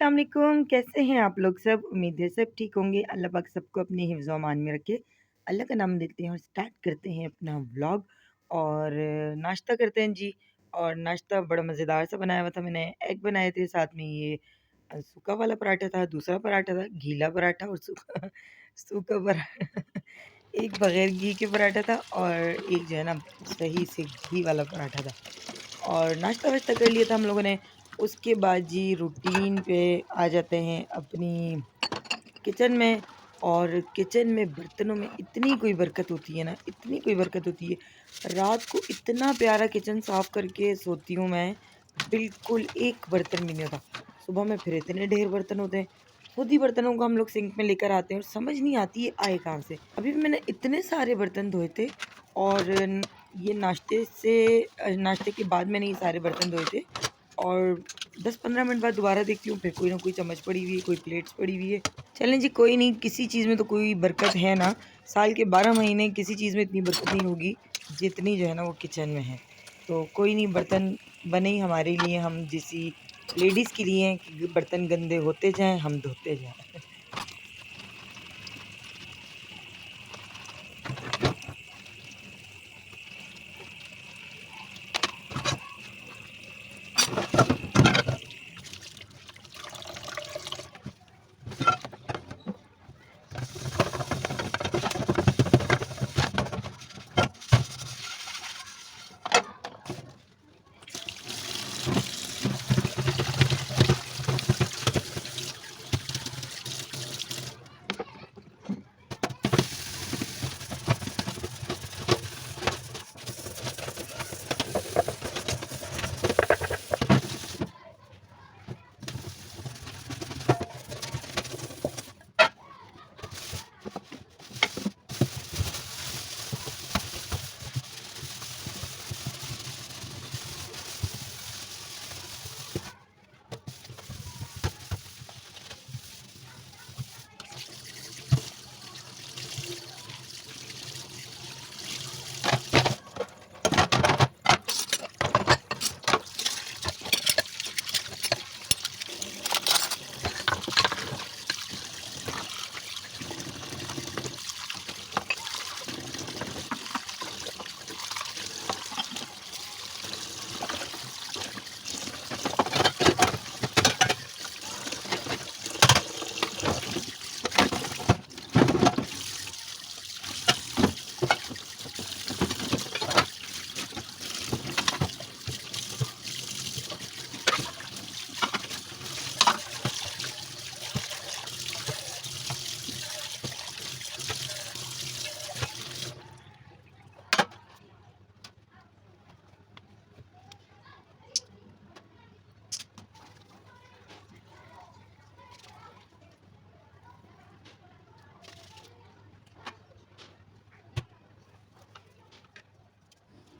अस्सलाम वालेकुम, कैसे हैं आप लोग सब? उम्मीद है सब ठीक होंगे। अल्लाह पाक सबको अपनी हिफ्ज़ अमान में रखे। अल्लाह का नाम लेते हैं और स्टार्ट करते हैं अपना व्लॉग और नाश्ता करते हैं जी। और नाश्ता बड़ा मज़ेदार सा बनाया हुआ था मैंने। एग बनाए थे, साथ में ये सूखा वाला पराठा था, दूसरा पराठा था, गीला पराठा और सूखा सूखा पराठा एक बगैर घी के पराठा था और एक जो है ना सही से घी वाला पराठा था। और नाश्ता-वाश्ता कर लिया था हम लोगों ने। उसके बाद जी रूटीन पे आ जाते हैं अपनी किचन में। और किचन में बर्तनों में इतनी कोई बरकत होती है ना, इतनी कोई बरकत होती है। रात को इतना प्यारा किचन साफ़ करके सोती हूँ मैं, बिल्कुल एक बर्तन भी नहीं होता। सुबह में फिर इतने ढेर बर्तन होते हैं, खुद ही बर्तनों को हम लोग सिंक में लेकर आते हैं और समझ नहीं आती ये आए कहाँ से। अभी भी मैंने इतने सारे बर्तन धोए थे और ये नाश्ते के बाद मैंने ये सारे बर्तन धोए थे। और 10-15 मिनट बाद दोबारा देखती हूँ, फिर कोई ना कोई चम्मच पड़ी हुई है, कोई प्लेट्स पड़ी हुई है। चलें जी, कोई नहीं, किसी चीज़ में तो कोई बरकत है ना। साल के 12 महीने किसी चीज़ में इतनी बरकत नहीं होगी जितनी जो है ना वो किचन में है। तो कोई नहीं, बर्तन बने ही हमारे लिए, हम जैसी लेडीज़ के लिए हैं कि बर्तन गंदे होते जाएँ, हम धोते जाएँ।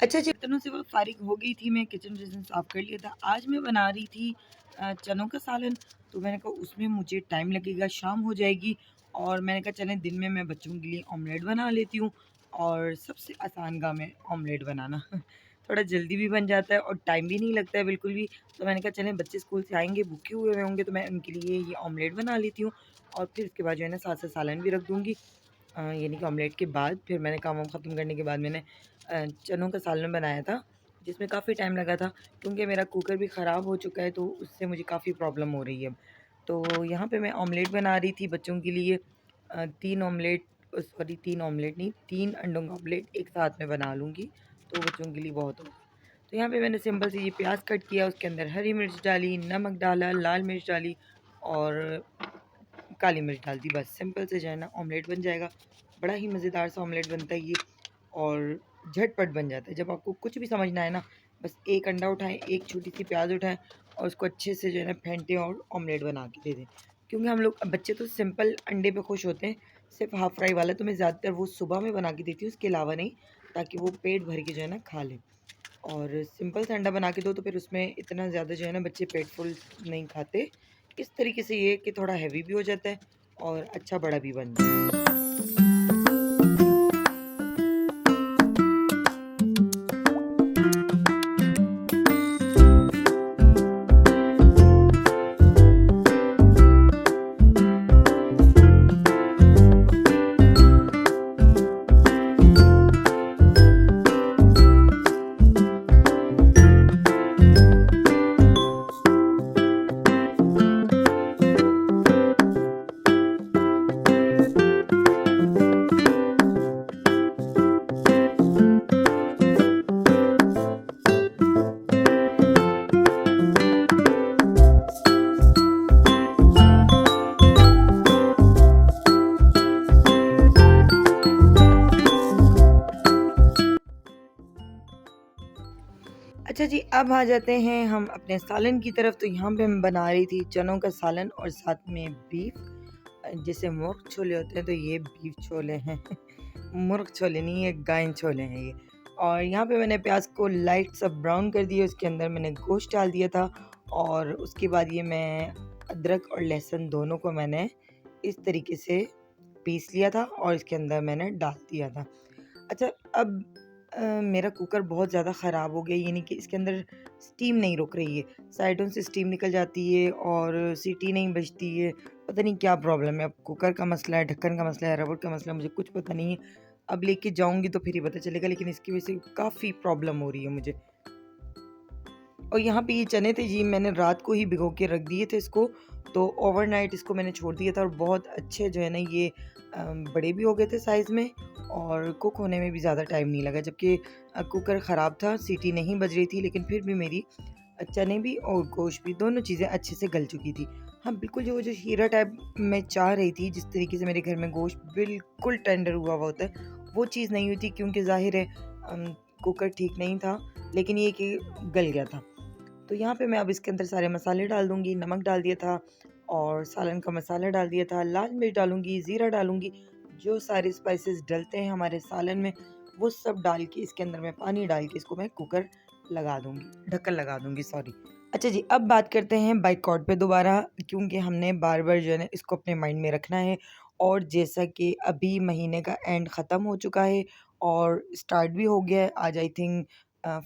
अच्छा जी, बर्तनों से वो फ़ारिग हो गई थी, मैं किचन विचन साफ़ कर लिया था। आज मैं बना रही थी चनों का सालन। तो मैंने कहा उसमें मुझे टाइम लगेगा, शाम हो जाएगी। और मैंने कहा चलें दिन में मैं बच्चों के लिए ऑमलेट बना लेती हूँ। और सबसे आसान काम है ऑमलेट बनाना। थोड़ा जल्दी भी बन जाता है और टाइम भी नहीं लगता है बिल्कुल भी। तो मैंने कहा चलें बच्चे स्कूल से आएँगे, भूखे हुए होंगे, तो मैं उनके लिए ये ऑमलेट बना लेती हूँ। और फिर उसके बाद जो है ना साथ-साथ सालन भी रख दूँगी। यानी कि ऑमलेट के बाद फिर मैंने काम वाम ख़त्म करने के बाद मैंने चनों का सालन बनाया था, जिसमें काफ़ी टाइम लगा था क्योंकि मेरा कुकर भी ख़राब हो चुका है, तो उससे मुझे काफ़ी प्रॉब्लम हो रही है अब। तो यहाँ पे मैं ऑमलेट बना रही थी बच्चों के लिए। 3 ऑमलेट, सॉरी 3 ऑमलेट नहीं, 3 अंडों का ऑमलेट एक साथ में बना लूँगी, तो बच्चों के लिए बहुत होगा। तो यहाँ पे मैंने सिंपल से ये प्याज़ कट किया, उसके अंदर हरी मिर्च डाली, नमक डाला, लाल मिर्च डाली और काली मिर्च डाल दी। बस सिंपल से जो है ना ऑमलेट बन जाएगा। बड़ा ही मज़ेदार सा ऑमलेट बनता है ये और झटपट बन जाता है। जब आपको कुछ भी समझ ना आए ना, बस 1 अंडा उठाएँ, एक छोटी-सी प्याज़ उठाएँ और उसको अच्छे से जो है ना फेंटें और ऑमलेट बना के दे दें। क्योंकि हम लोग बच्चे तो सिंपल अंडे पे खुश होते हैं, सिर्फ़ हाफ़ फ्राई वाला तो मैं ज़्यादातर वो सुबह में बना के देती हूँ, उसके अलावा नहीं, ताकि वो पेट भर के जो है ना खा लें। और सिंपल सा अंडा बना के दो तो फिर उसमें इतना ज़्यादा जो है ना बच्चे पेट फुल नहीं खाते। इस तरीके से ये कि थोड़ा हेवी भी हो जाता है और अच्छा बड़ा भी बन जाता है। अब आ जाते हैं हम अपने सालन की तरफ। तो यहाँ पे मैं बना रही थी चनों का सालन और साथ में बीफ, जैसे मुर्ग छोले होते हैं तो ये बीफ छोले हैं मुर्ग छोले नहीं, ये गाय छोले हैं ये। और यहाँ पे मैंने प्याज को लाइट सा ब्राउन कर दिया, उसके अंदर मैंने गोश्त डाल दिया था और उसके बाद ये मैं अदरक और लहसुन दोनों को मैंने इस तरीके से पीस लिया था और इसके अंदर मैंने डाल दिया था। अच्छा, अब मेरा कुकर बहुत ज़्यादा ख़राब हो गया, यानी कि इसके अंदर स्टीम नहीं रुक रही है, साइडों से स्टीम निकल जाती है और सीटी नहीं बजती है। पता नहीं क्या प्रॉब्लम है, अब कुकर का मसला है, ढक्कन का मसला है, रबड़ का मसला है, मुझे कुछ पता नहीं है। अब लेके जाऊँगी तो फिर ही पता चलेगा, लेकिन इसकी वजह से काफ़ी प्रॉब्लम हो रही है मुझे। और यहाँ पे ये चने थे जी, मैंने रात को ही भिगो के रख दिए थे इसको, तो ओवरनाइट इसको मैंने छोड़ दिया था और बहुत अच्छे जो है ना ये बड़े भी हो गए थे साइज़ में और कुक होने में भी ज़्यादा टाइम नहीं लगा। जबकि कुकर ख़राब था, सीटी नहीं बज रही थी, लेकिन फिर भी मेरी चने भी और गोश्त भी दोनों चीज़ें अच्छे से गल चुकी थी। हाँ, बिल्कुल जो हीरा टाइप मैं चाह रही थी, जिस तरीके से मेरे घर में गोश्त बिल्कुल टेंडर हुआ हुआ होता है, वो चीज़ नहीं हुई थी, क्योंकि ज़ाहिर है कुकर ठीक नहीं था, लेकिन ये कि गल गया था। तो यहाँ पे मैं अब इसके अंदर सारे मसाले डाल दूँगी, नमक डाल दिया था और सालन का मसाला डाल दिया था, लाल मिर्च डालूँगी, ज़ीरा डालूँगी, जो सारे स्पाइसेस डलते हैं हमारे सालन में, वो सब डाल के इसके अंदर मैं पानी डाल के इसको मैं कुकर लगा दूँगी, ढक्कन लगा दूँगी, सॉरी। अच्छा जी, अब बात करते हैं बाइकॉट पे दोबारा, क्योंकि हमने बार-बार जो है ना इसको अपने माइंड में रखना है। और जैसा कि अभी महीने का एंड ख़त्म हो चुका है और स्टार्ट भी हो गया है, आज आई थिंक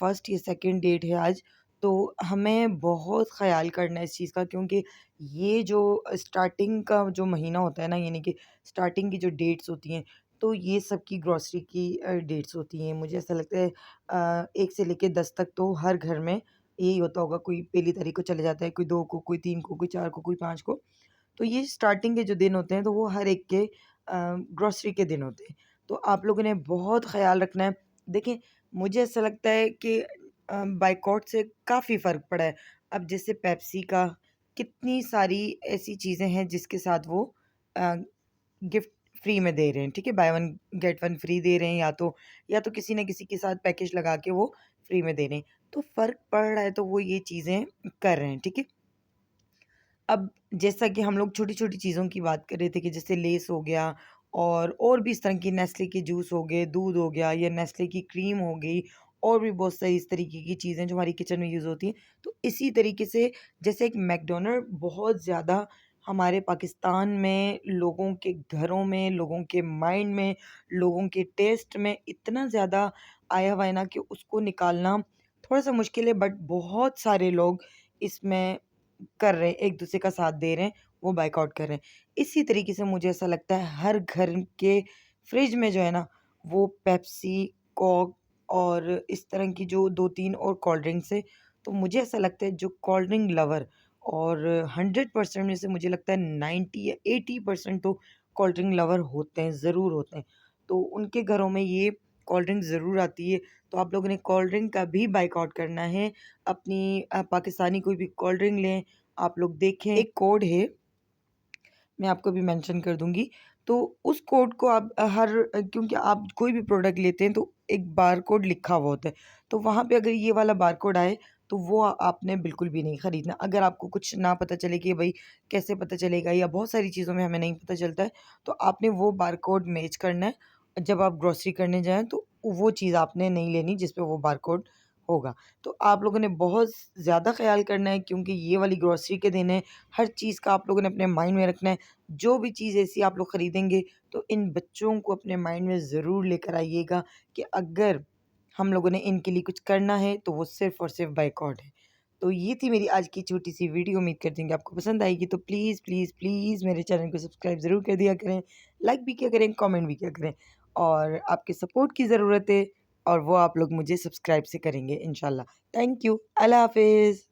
फर्स्ट या सेकंड डेट है आज। तो हमें बहुत ख़याल करना है इस चीज़ का, क्योंकि ये जो स्टार्टिंग का जो महीना होता है ना, यानी कि स्टार्टिंग की जो डेट्स होती हैं, तो ये सब की ग्रॉसरी की डेट्स होती हैं। मुझे ऐसा लगता है 1 से लेके 10 तक तो हर घर में यही होता होगा, कोई पहली तारीख को चले जाता है, कोई 2 को, कोई 3 को, कोई 4 को, कोई 5 को। तो ये स्टार्टिंग के जो दिन होते हैं, तो वो हर एक के ग्रॉसरी के दिन होते हैं। तो आप लोगों ने बहुत ख़याल रखना है। देखिए, मुझे ऐसा लगता है कि बायकॉट से काफ़ी फ़र्क पड़ा है। अब जैसे पेप्सी का, कितनी सारी ऐसी चीज़ें हैं जिसके साथ वो अ, गिफ्ट फ्री में दे रहे हैं, ठीक है? Buy one get one free दे रहे हैं, या तो किसी न किसी के साथ पैकेज लगा के वो फ्री में दे रहे हैं। तो फ़र्क पड़ रहा है, तो वो ये चीज़ें कर रहे हैं, ठीक है? अब जैसा कि हम लोग छोटी-छोटी चीज़ों की बात कर रहे थे कि जैसे लेस हो गया और भी इस तरह की नेस्ले के जूस हो गए, दूध हो गया या नेस्ले की क्रीम हो गई, और भी बहुत सारी इस तरीके की चीज़ें जो हमारी किचन में यूज़ होती हैं। तो इसी तरीके से जैसे एक मैकडॉनल्ड बहुत ज़्यादा हमारे पाकिस्तान में लोगों के घरों में, लोगों के माइंड में, लोगों के टेस्ट में इतना ज़्यादा आया हुआ है ना कि उसको निकालना थोड़ा-सा मुश्किल है, बट बहुत सारे लोग इसमें कर रहे हैं, एक-दूसरे का साथ दे रहे हैं, वो बायकॉट कर रहे हैं। इसी तरीके से मुझे ऐसा लगता है हर घर के फ्रिज में जो है ना, वो पेप्सी, कोक और इस तरह की जो 2-3 और कोल्ड ड्रिंक्स है। तो मुझे ऐसा लगता है जो कोल्ड ड्रिंक लवर, और 100% में से मुझे लगता है 90 या 80% तो कोल्ड ड्रिंक लवर होते हैं, ज़रूर होते हैं। तो उनके घरों में ये कोल्ड ड्रिंक ज़रूर आती है। तो आप लोगों ने कोल्ड ड्रिंक का भी बायकॉट करना है। अपनी पाकिस्तानी कोई भी कोल्ड ड्रिंक लें, आप लोग देखें, एक कोड है, मैं आपको भी मेंशन कर दूँगी। तो उस कोड को आप क्योंकि आप कोई भी प्रोडक्ट लेते हैं तो एक बारकोड लिखा हुआ होता है। तो वहाँ पे अगर ये वाला बारकोड आए, तो वो आपने बिल्कुल भी नहीं खरीदना। अगर आपको कुछ ना पता चले कि भई कैसे पता चलेगा, या बहुत सारी चीज़ों में हमें नहीं पता चलता है, तो आपने वो बारकोड मैच करना है। जब आप ग्रोसरी करने जाएँ तो वो चीज़ आपने नहीं लेनी जिस पे वो बारकोड होगा। तो आप लोगों ने बहुत ज़्यादा ख़्याल करना है, क्योंकि ये वाली ग्रोसरी के दिन है। हर चीज़ का आप लोगों ने अपने माइंड में रखना है। जो भी चीज़ ऐसी आप लोग खरीदेंगे, तो इन बच्चों को अपने माइंड में ज़रूर लेकर आइएगा कि अगर हम लोगों ने इनके लिए कुछ करना है, तो वो सिर्फ़ और सिर्फ़ बायकॉट है। तो ये थी मेरी आज की छोटी-सी वीडियो, उम्मीद करती हूँ कि आपको पसंद आएगी। तो प्लीज़, प्लीज़, प्लीज़ मेरे चैनल को सब्सक्राइब ज़रूर कर दिया करें, लाइक भी किया करें, कमेंट भी किया करें, और आपके सपोर्ट की ज़रूरत है, और वो आप लोग मुझे सब्सक्राइब से करेंगे इंशाल्लाह। Thank you. अल्लाह हाफ़िज़।